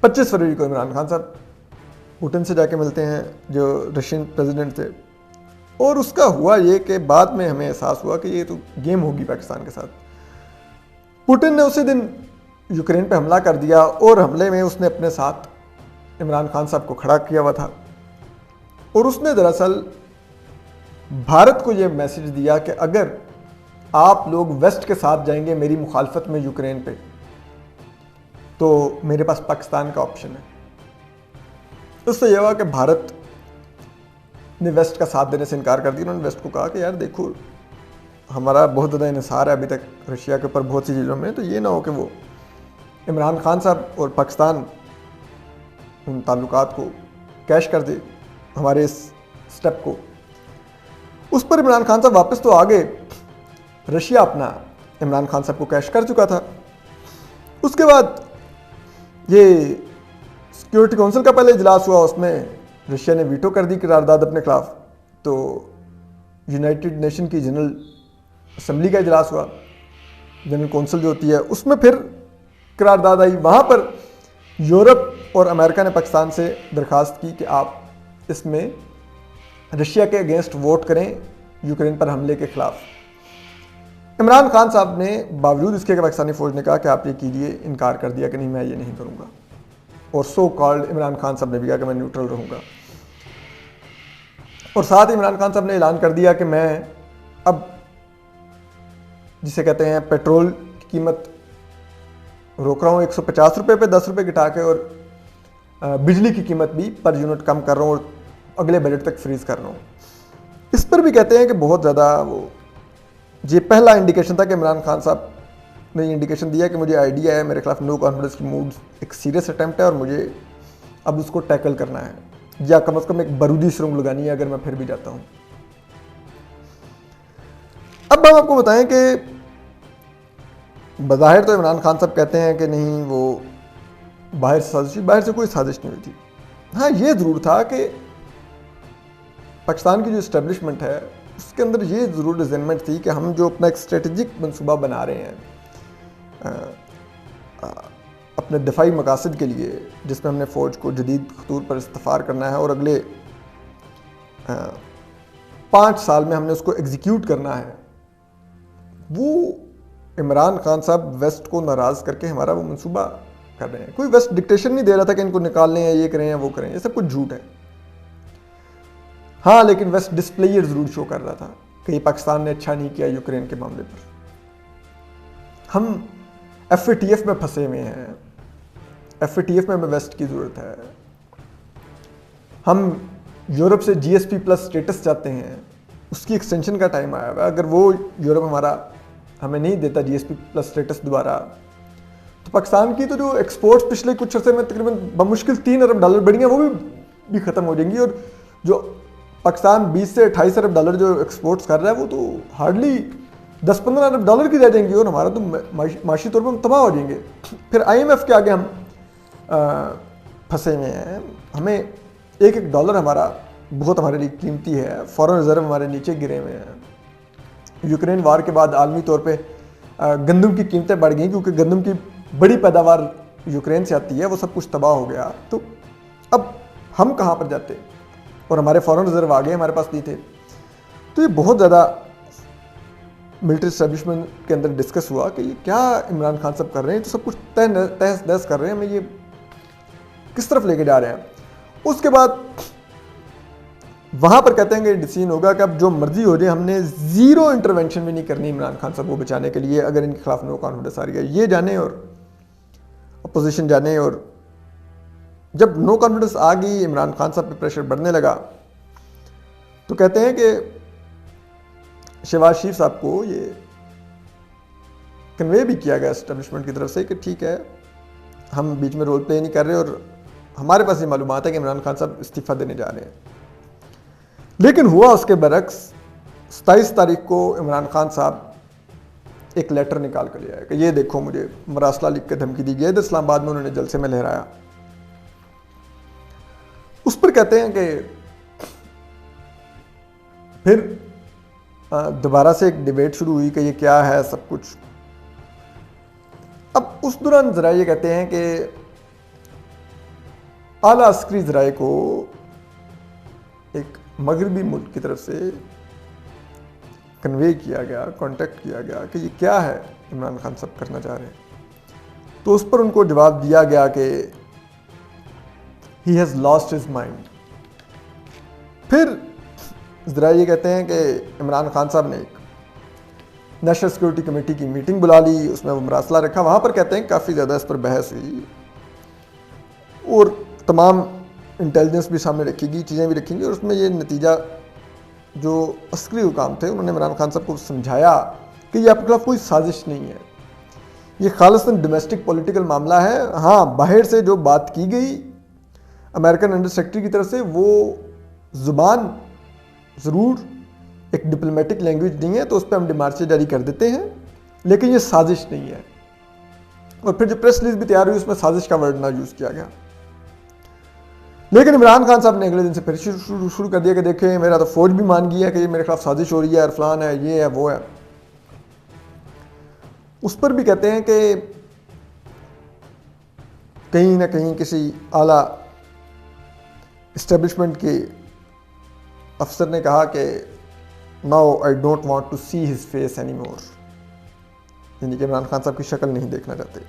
25 فروری کو عمران خان صاحب پوٹن سے جا کے ملتے ہیں جو رشین پریزیڈنٹ تھے, اور اس کا ہوا یہ کہ بعد میں ہمیں احساس ہوا کہ یہ تو گیم ہوگی پاکستان کے ساتھ. پوٹن نے اسی دن یوکرین پہ حملہ کر دیا, اور حملے میں اس نے اپنے ساتھ عمران خان صاحب کو کھڑا کیا ہوا تھا, اور اس نے دراصل بھارت کو یہ میسج دیا کہ اگر آپ لوگ ویسٹ کے ساتھ جائیں گے میری مخالفت میں یوکرین پہ, تو میرے پاس پاکستان کا آپشن ہے. اس سے یہ ہوا کہ بھارت نے ویسٹ کا ساتھ دینے سے انکار کر دیا. انہوں نے ویسٹ کو کہا کہ یار دیکھو ہمارا بہت زیادہ انحصار ہے ابھی تک رشیا کے اوپر بہت سی چیزوں میں, تو یہ نہ ہو کہ وہ عمران خان صاحب اور پاکستان ان تعلقات کو کیش کر دے ہمارے اس سٹیپ کو. اس پر عمران خان صاحب واپس تو آگے, رشیا اپنا عمران خان صاحب کو کیش کر چکا تھا. اس کے بعد یہ سیکیورٹی کونسل کا پہلے اجلاس ہوا, اس میں رشیا نے ویٹو کر دی قرارداد اپنے خلاف. تو یونائٹڈ نیشن کی جنرل اسمبلی کا اجلاس ہوا, جنرل کونسل جو ہوتی ہے, اس میں پھر قرارداد آئی. وہاں پر یورپ اور امریکہ نے پاکستان سے درخواست کی کہ آپ اس میں رشیا کے اگینسٹ ووٹ کریں یوکرین پر حملے کے خلاف. عمران خان صاحب نے باوجود اس کے کہ پاکستانی فوج نے کہا کہ آپ یہ کیجیے, انکار کر دیا کہ نہیں میں یہ نہیں کروں گا. اور سو کالڈ عمران خان صاحب نے بھی کہا کہ میں نیوٹرل رہوں گا. اور ساتھ ہی عمران خان صاحب نے اعلان کر دیا کہ میں اب جسے کہتے ہیں پیٹرول کی قیمت روک رہا ہوں 150 روپے پہ 10 روپے گھٹا کے, اور بجلی کی قیمت بھی پر یونٹ کم کر رہا ہوں اور اگلے بجٹ تک فریز کر رہا ہوں. اس پر بھی کہتے ہیں کہ بہت زیادہ وہ یہ پہلا انڈیکیشن تھا کہ عمران خان صاحب نے یہ انڈیکیشن دیا کہ مجھے آئیڈیا ہے, میرے خلاف نو کانفیڈنس کی موڈ ایک سیریس اٹیمپٹ ہے, اور مجھے اب اس کو ٹیکل کرنا ہے, یا کم از کم ایک بارودی سرنگ لگانی ہے اگر میں پھر بھی جاتا ہوں. اب ہم آپ کو بتائیں کہ بظاہر تو عمران خان صاحب کہتے ہیں کہ نہیں وہ باہر سے کوئی سازش نہیں ہوئی تھی. ہاں یہ ضرور تھا کہ پاکستان کی جو اسٹیبلشمنٹ ہے اس کے اندر یہ ضرور ریزنمنٹ تھی کہ ہم جو اپنا ایک اسٹریٹجک منصوبہ بنا رہے ہیں اپنے دفاعی مقاصد کے لیے, جس میں ہم نے فوج کو جدید خطوط پر استفار کرنا ہے اور اگلے 5 سال میں ہم نے اس کو ایگزیکیوٹ کرنا ہے, وہ عمران خان صاحب ویسٹ کو ناراض کر کے ہمارا وہ منصوبہ کر رہے ہیں. کوئی ویسٹ ڈکٹیشن نہیں دے رہا تھا کہ ان کو نکالنے ہیں, یہ کریں ہیں وہ کریں, یہ سب کچھ جھوٹ ہے. ہاں لیکن ویسٹ ڈسپلیئر ضرور شو کر رہا تھا کہ یہ پاکستان نے اچھا نہیں کیا یوکرین کے معاملے پر. ہم ایف اے ٹی ایف میں پھنسے ہوئے ہیں, ایف اے ٹی ایف میں ہمیں ویسٹ کی ضرورت ہے. ہم یورپ سے جی ایس پی پلس اسٹیٹس چاہتے ہیں, اس کی ایکسٹینشن کا ٹائم آیا ہوا ہے. اگر وہ یورپ ہمیں نہیں دیتا جی ایس پی پلس اسٹیٹس دوبارہ, تو پاکستان کی تو جو ایکسپورٹس پچھلے کچھ عرصے میں تقریباً بمشکل $3 ارب بڑھی ہیں, وہ بھی ختم ہو جائیں گی. اور جو پاکستان 20 سے 28 ارب ڈالر جو ایکسپورٹس کر رہا ہے وہ تو ہارڈلی 10-15 ارب ڈالر کی رہ جائیں گی, اور ہمارا تو معاشی طور پر ہم تباہ ہو جائیں گے. پھر آئی ایم ایف کے آگے ہم پھنسے ہوئے ہیں. ہمیں ایک ڈالر ہمارا بہت ہمارے لیے قیمتی ہے, فورن ریزرو ہمارے نیچے گرے ہوئے ہیں. یوکرین وار کے بعد عالمی طور پہ گندم کی قیمتیں بڑھ گئیں کیونکہ گندم کی بڑی پیداوار یوکرین سے آتی ہے, وہ سب کچھ تباہ ہو گیا. تو اب ہم کہاں پر جاتے, اور ہمارے فورن ریزرو آگے ہمارے پاس نہیں تھے. تو یہ بہت زیادہ ملٹری اسٹیبلشمنٹ کے اندر ڈسکس ہوا کہ یہ کیا عمران خان صاحب کر رہے ہیں, تو سب کچھ تہس نہس کر رہے ہیں, ہمیں یہ کس طرف لے کے جا رہے ہیں. اس کے بعد وہاں پر کہتے ہیں کہ ڈیسیژن ہوگا کہ اب جو مرضی ہو جائے, ہم نے زیرو انٹروینشن بھی نہیں کرنی عمران خان صاحب کو بچانے کے لیے. اگر ان کے خلاف نو کانفیڈنس آ رہی ہے, یہ جانے اور اپوزیشن جانے. اور جب نو کانفیڈنس آ گئی, عمران خان صاحب پہ پریشر بڑھنے لگا, تو کہتے ہیں کہ شہباز شریف صاحب کو یہ کنوے بھی کیا گیا اسٹیبلشمنٹ کی طرف سے کہ ٹھیک ہے ہم بیچ میں رول پلے نہیں کر رہے, اور ہمارے پاس یہ معلومات ہے کہ عمران خان صاحب استعفیٰ دینے جا رہے ہیں. لیکن ہوا اس کے برعکس. 27 تاریخ کو عمران خان صاحب ایک لیٹر نکال کر لیا ہے کہ یہ دیکھو مجھے مراسلہ لکھ کے دھمکی دی گئی ہے. اسلام آباد میں انہوں نے جلسے میں لہرایا. اس پر کہتے ہیں کہ پھر دوبارہ سے ایک ڈیبیٹ شروع ہوئی کہ یہ کیا ہے سب کچھ. اب اس دوران ذرائع یہ کہتے ہیں کہ اعلیٰ عسکری ذرائع کو ایک مغربی ملک کی طرف سے کنوے کیا گیا، کانٹیکٹ کیا گیا کہ یہ کیا ہے عمران خان صاحب کرنا چاہ رہے ہیں، تو اس پر ان کو جواب دیا گیا کہ he has lost his mind. پھر ذرائع یہ کہتے ہیں کہ عمران خان صاحب نے ایک نیشنل سیکورٹی کمیٹی کی میٹنگ بلا لی، اس میں وہ مراسلہ رکھا، وہاں پر کہتے ہیں کافی زیادہ اس پر بحث ہوئی اور تمام انٹیلیجنس بھی سامنے رکھی گئی، چیزیں بھی رکھی گئی، اور اس میں یہ نتیجہ جو عسکری حکام تھے انہوں نے عمران خان صاحب کو سمجھایا کہ یہ آپ کے خلاف کوئی سازش نہیں ہے، یہ خالصاً ڈومیسٹک پولیٹیکل معاملہ ہے۔ ہاں، باہر سے جو بات کی گئی امریکن انڈر سیکرٹری کی طرف سے، وہ زبان ضرور ایک ڈپلومیٹک لینگویج نہیں ہے، تو اس پہ ہم ڈیمارچے جاری کر دیتے ہیں، لیکن یہ سازش نہیں ہے۔ اور پھر جو پریس ریلیز بھی تیار ہوئی اس میں سازش کا ورڈ نہ یوز کیا گیا، لیکن عمران خان صاحب نے اگلے دن سے پھر شروع کر دیا کہ دیکھیں میرا تو فوج بھی مان گیا کہ یہ میرے خلاف سازش ہو رہی ہے، فلان ہے، یہ ہے، وہ ہے۔ اس پر بھی کہتے ہیں کہ کہیں نہ کہیں کسی اعلیٰ اسٹیبلشمنٹ کے افسر نے کہا کہ now I don't want to see his face any more, یعنی کہ عمران خان صاحب کی شکل نہیں دیکھنا چاہتے۔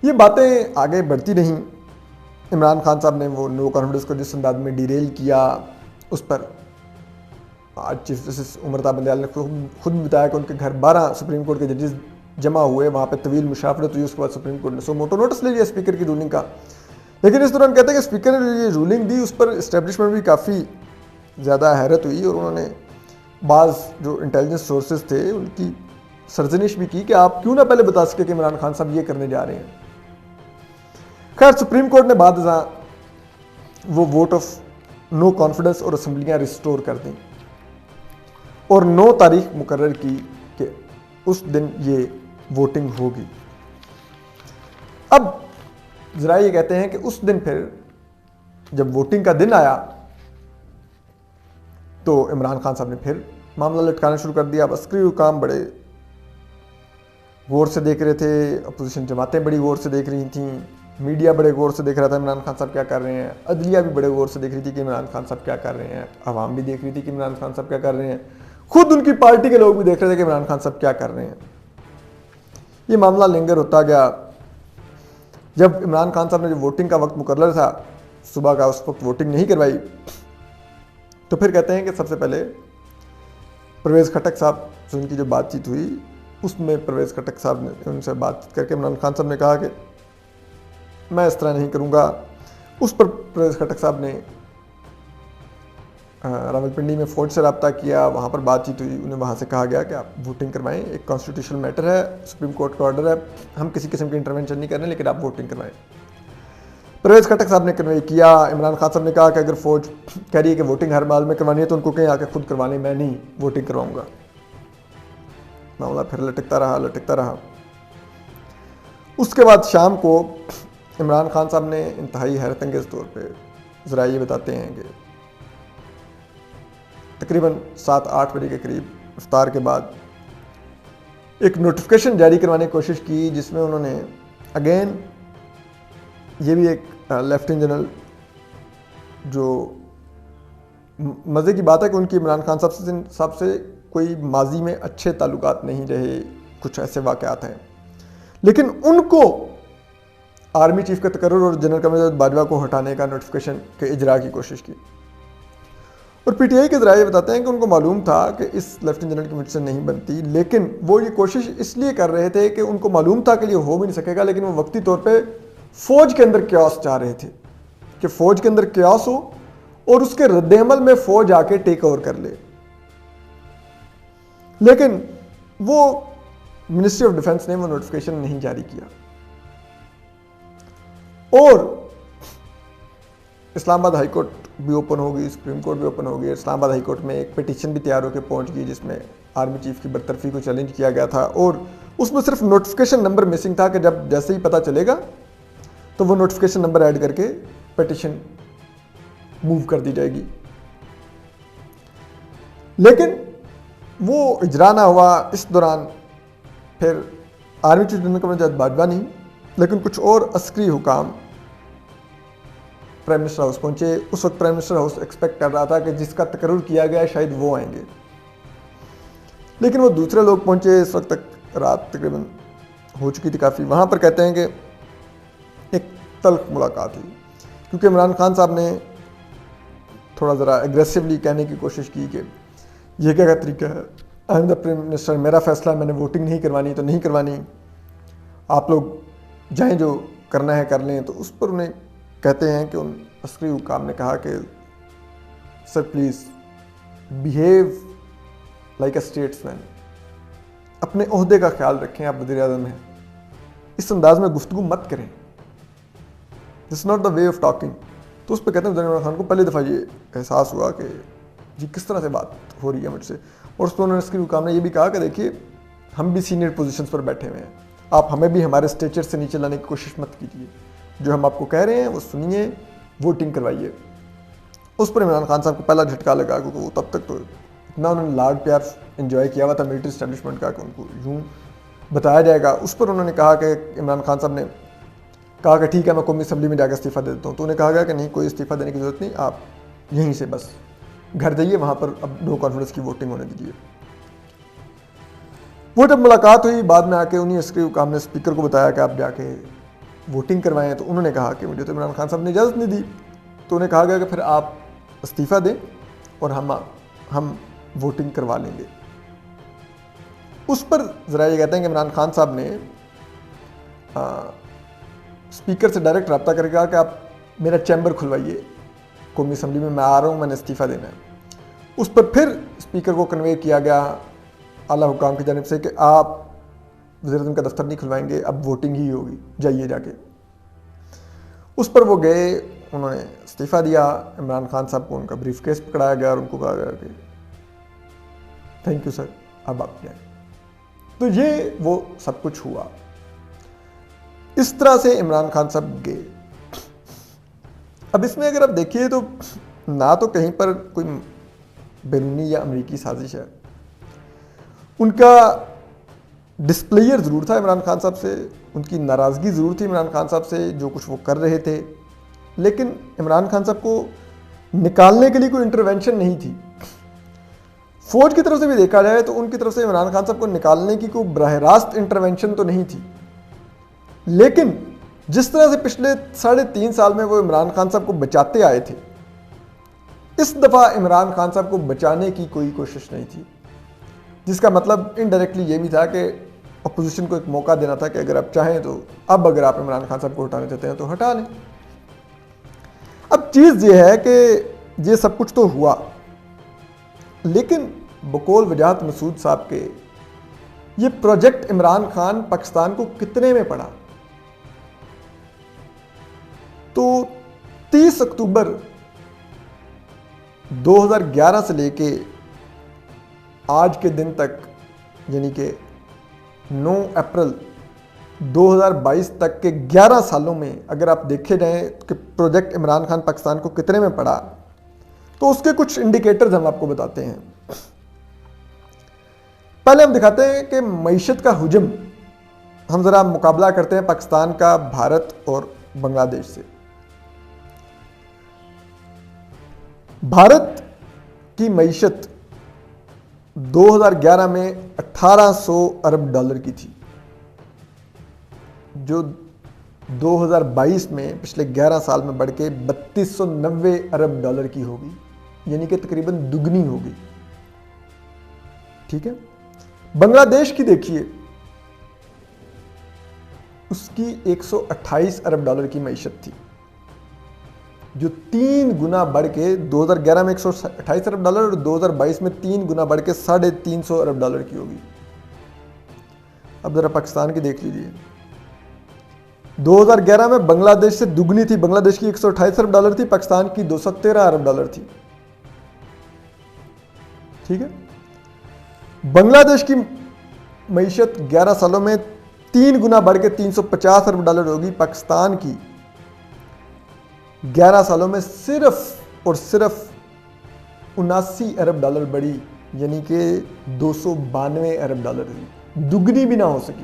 یہ باتیں آگے بڑھتی رہیں، عمران خان صاحب نے وہ نو کانفیڈنس کو جس انداز میں ڈیریل کیا، اس پر آج چیف جسٹس عمر تا بندیال نے خود بھی بتایا کہ ان کے گھر 12 سپریم کورٹ کے ججز جمع ہوئے، وہاں پہ طویل مشاورت ہوئی، اس کے بعد سپریم کورٹ نے سو موٹو نوٹس لے لیا اسپیکر کی رولنگ کا۔ لیکن اس دوران کہتے ہیں کہ اسپیکر نے یہ رولنگ دی، اس پر اسٹیبلشمنٹ بھی کافی زیادہ حیرت ہوئی، اور انہوں نے بعض جو انٹیلیجنس سورسز تھے ان کی سرزنش بھی کی کہ آپ کیوں نہ پہلے بتا سکے کہ عمران خان صاحب یہ کرنے جا رہے ہیں۔ خیر، سپریم کورٹ نے بعد ازاں وہ ووٹ آف نو کانفیڈنس اور اسمبلیاں ریسٹور کر دیں اور 9 تاریخ مقرر کی کہ اس دن یہ ووٹنگ ہوگی۔ اب ذرائع یہ کہتے ہیں کہ اس دن پھر جب ووٹنگ کا دن آیا تو عمران خان صاحب نے پھر معاملہ لٹکانا شروع کر دیا۔ اب عسکری حکام بڑے غور سے دیکھ رہے تھے، اپوزیشن جماعتیں بڑی غور سے دیکھ رہی تھیں، میڈیا بڑے غور سے دیکھ رہا تھا عمران خان صاحب کیا کر رہے ہیں، عدلیہ بھی بڑے غور سے دیکھ رہی تھی کہ عمران خان صاحب کیا کر رہے ہیں، عوام بھی دیکھ رہی تھی کہ عمران خان صاحب کیا کر رہے ہیں، خود ان کی پارٹی کے لوگ بھی دیکھ رہے تھے کہ عمران خان صاحب کیا کر رہے ہیں۔ یہ معاملہ لنگر ہوتا گیا۔ جب عمران خان صاحب نے جو ووٹنگ کا وقت مقرر تھا صبح کا، اس وقت ووٹنگ نہیں کروائی، تو پھر کہتے ہیں کہ سب سے پہلے پرویز خٹک صاحب سے ان کی جو بات چیت ہوئی، اس میں پرویز خٹک صاحب نے ان سے بات چیت کر کے عمران خان صاحب نے کہا کہ میں اس طرح نہیں کروں گا۔ اس پر پرویز خٹک صاحب نے راولپنڈی میں فوج سے رابطہ کیا، وہاں پر بات چیت ہوئی، انہیں وہاں سے کہا گیا کہ آپ ووٹنگ کروائیں، ایک کانسٹیٹیوشنل میٹر ہے، سپریم کورٹ کا آرڈر ہے، ہم کسی قسم کی انٹرونشن نہیں کر رہے، لیکن آپ ووٹنگ کروائیں۔ پرویز خٹک صاحب نے کنوے کیا۔ عمران خان صاحب نے کہا کہ اگر فوج کہہ رہی ہے کہ ووٹنگ ہر حال میں کروانی ہے تو ان کو کہیں آ کے خود کروانے، میں نہیں ووٹنگ کرواؤں گا۔ معاملہ پھر لٹکتا رہا۔ اس کے بعد شام کو عمران خان صاحب نے انتہائی حیرت انگیز طور پہ، ذرائع یہ بتاتے ہیں کہ تقریباً 7-8 بجے کے قریب افطار کے بعد ایک نوٹیفیکیشن جاری کروانے کی کوشش کی، جس میں انہوں نے اگین یہ بھی ایک لیفٹیننٹ جنرل، جو مزے کی بات ہے کہ ان کی عمران خان صاحب سے کوئی ماضی میں اچھے تعلقات نہیں رہے، کچھ ایسے واقعات ہیں، لیکن ان کو آرمی چیف کا تقرر اور جنرل قمر باجوہ کو ہٹانے کا نوٹیفیکیشن کے اجرا کی کوشش کی۔ اور پی ٹی آئی کے ذرائع بتاتے ہیں کہ ان کو معلوم تھا کہ اس لیفٹیننٹ جنرل کی مجھ سے نہیں بنتی، لیکن وہ یہ کوشش اس لیے کر رہے تھے کہ ان کو معلوم تھا کہ یہ ہو بھی نہیں سکے گا، لیکن وہ وقتی طور پہ فوج کے اندر کیاس چاہ رہے تھے کہ فوج کے اندر کیاس ہو اور اس کے رد عمل میں فوج آ کے ٹیک اوور کر لے۔ لیکن وہ منسٹری آف ڈیفنس نے وہ نوٹیفیکیشن نہیں جاری کیا، اور اسلام آباد ہائی کورٹ بھی اوپن ہو گئی، سپریم کورٹ بھی اوپن ہو گئی۔ اسلام آباد ہائی کورٹ میں ایک پٹیشن بھی تیار ہو کے پہنچ گئی جس میں آرمی چیف کی برطرفی کو چیلنج کیا گیا تھا، اور اس میں صرف نوٹیفیکیشن نمبر مسنگ تھا کہ جب جیسے ہی پتہ چلے گا تو وہ نوٹیفیکیشن نمبر ایڈ کر کے پٹیشن موو کر دی جائے گی۔ لیکن وہ اجرا نہ ہوا۔ اس دوران پھر army chief general Qamar Javed Bajwa نہیں لیکن کچھ اور عسکری حکام پرائم منسٹر ہاؤس پہنچے. اس وقت پرائم منسٹر ہاؤس ایکسپیکٹ کر رہا تھا کہ جس کا تقرر کیا گیا ہے شاید وہ آئیں گے, لیکن وہ دوسرے لوگ پہنچے. اس وقت تک رات تقریباً ہو چکی تھی کافی. وہاں پر کہتے ہیں کہ ایک تلخ ملاقات ہوئی, کیونکہ عمران خان صاحب نے تھوڑا ذرا ایگریسولی کہنے کی کوشش کی کہ یہ کیا طریقہ ہے, I am the prime minister, میرا فیصلہ, میں نے ووٹنگ نہیں کروانی تو نہیں کروانی, آپ لوگ جائیں جو کرنا ہے کر لیں. تو اس پر انہیں کہتے ہیں کہ ان عسکری حکام نے کہا کہ sir please behave like a statesman, اپنے عہدے کا خیال رکھیں, آپ وزیر اعظم ہیں, اس انداز میں گفتگو مت کریں, this not the way of talking. تو اس پہ کہتے ہیں عمران خان کو پہلی دفعہ یہ احساس ہوا کہ جی کس طرح سے بات ہو رہی ہے مجھ سے. اور اس پہ انہوں نے عسکری حکام نے یہ بھی کہا کہ دیکھیے ہم بھی سینئر پوزیشنز پر بیٹھے ہوئے ہیں, آپ ہمیں بھی ہمارے اسٹیچر سے نیچے لانے کی کوشش مت کیجیے, جو ہم آپ کو کہہ رہے ہیں وہ سنیے, ووٹنگ کروائیے. اس پر عمران خان صاحب کو پہلا جھٹکا لگا, کیونکہ وہ تب تک تو اتنا انہوں نے لاڈ پیار انجوائے کیا ہوا تھا ملٹری اسٹیبلشمنٹ کا کہ ان کو یوں بتایا جائے گا. اس پر انہوں نے کہا کہ عمران خان صاحب نے کہا کہ ٹھیک ہے میں قومی اسمبلی میں جا کے استعفیٰ دے دیتا ہوں. تو انہیں کہا گیا کہ نہیں, کوئی استعفیٰ دینے کی ضرورت نہیں, آپ یہیں سے بس گھر جائیے, وہاں پر اب نو کانفیڈنس کی ووٹنگ ہونے دیجیے. وہ جب ملاقات ہوئی بعد میں آ کے انہیں عسکری حکام نے اسپیکر کو بتایا کہ آپ جا کے ووٹنگ کروائیں. تو انہوں نے کہا کہ مجھے تو عمران خان صاحب نے اجازت نہیں دی. تو انہیں کہا گیا کہ پھر آپ استعفیٰ دیں اور ہم ووٹنگ کروا لیں گے. اس پر ذرا یہ کہتے ہیں کہ عمران خان صاحب نے اسپیکر سے ڈائریکٹ رابطہ کرے گا کہ آپ میرا چیمبر کھلوائیے قومی اسمبلی میں آ رہا ہوں, میں نے استعفیٰ دینا ہے. اس پر پھر اسپیکر کو کنوے کیا گیا اعلیٰ حکام کی جانب سے کہ آپ وزیر اعظم کا دفتر نہیں کھلوائیں گے, اب ووٹنگ ہی ہوگی, جائیے جا کے. اس پر وہ گئے, انہوں نے استعفیٰ دیا. عمران خان صاحب کو ان کا بریف کیس پکڑایا گیا اور ان کو کہا گیا کہ تھینک یو سر, اب آپ جائیں. تو یہ وہ سب کچھ ہوا. اس طرح سے عمران خان صاحب گئے. اب اس میں اگر آپ دیکھیے تو نہ تو کہیں پر کوئی بیرونی یا امریکی سازش ہے, ان کا ڈسپلیئر ضرور تھا عمران خان صاحب سے, ان کی ناراضگی ضرور تھی عمران خان صاحب سے جو کچھ وہ کر رہے تھے, لیکن عمران خان صاحب کو نکالنے کے لیے کوئی انٹروینشن نہیں تھی. فوج کی طرف سے بھی دیکھا جائے تو ان کی طرف سے عمران خان صاحب کو نکالنے کی کوئی براہ راست انٹروینشن تو نہیں تھی, لیکن جس طرح سے پچھلے 3.5 سال میں وہ عمران خان صاحب کو بچاتے آئے تھے, اس دفعہ عمران خان صاحب کو بچانے کی کوئی کوشش نہیں تھی, جس کا مطلب انڈائریکٹلی یہ بھی تھا کہ اپوزیشن کو ایک موقع دینا تھا کہ اگر آپ چاہیں تو اب اگر آپ عمران خان صاحب کو ہٹانا چاہتے ہیں تو ہٹا لیں. اب چیز یہ ہے کہ یہ سب کچھ تو ہوا, لیکن بقول وجاہت مسعود صاحب کے یہ پروجیکٹ عمران خان پاکستان کو کتنے میں پڑا؟ تو 30 اکتوبر 2011 سے لے کے آج کے دن تک, یعنی کہ 9 اپریل 2022 تک کے 11 سالوں میں اگر آپ دیکھے جائیں کہ پروجیکٹ عمران خان پاکستان کو کتنے میں پڑا, تو اس کے کچھ انڈیکیٹرز ہم آپ کو بتاتے ہیں. پہلے ہم دکھاتے ہیں کہ معیشت کا حجم, ہم ذرا مقابلہ کرتے ہیں پاکستان کا بھارت اور بنگلہ دیش سے. بھارت کی معیشت 2011 میں 1800 ارب ڈالر کی تھی, جو 2022 میں پچھلے 11 سال میں بڑھ کے 3290 ارب ڈالر کی ہوگی, یعنی کہ تقریباً دگنی ہوگی. ٹھیک ہے. بنگلہ دیش کی دیکھیے, اس کی 128 ارب ڈالر کی معیشت تھی, جو 3 گنا بڑھ کے 2011 میں 128 ارب ڈالر اور 2022 میں 3 گنا بڑھ کے 350 ارب ڈالر کی ہوگی. اب ذرا پاکستان کی دیکھ لیجیے, 2011 میں بنگلہ دیش سے دگنی تھی, بنگلہ دیش کی 128 ارب ڈالر تھی, پاکستان کی 213 ارب ڈالر تھی. ٹھیک ہے. بنگلہ دیش کی معیشت 11 سالوں میں 3 گنا بڑھ کے 350 ارب ڈالر ہوگی, پاکستان کی 11 سالوں میں صرف اور صرف 79 ارب ڈالر بڑھی, یعنی کہ 292 ارب ڈالر ہوئی, دگنی بھی نہ ہو سکی.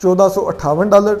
$1458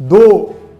2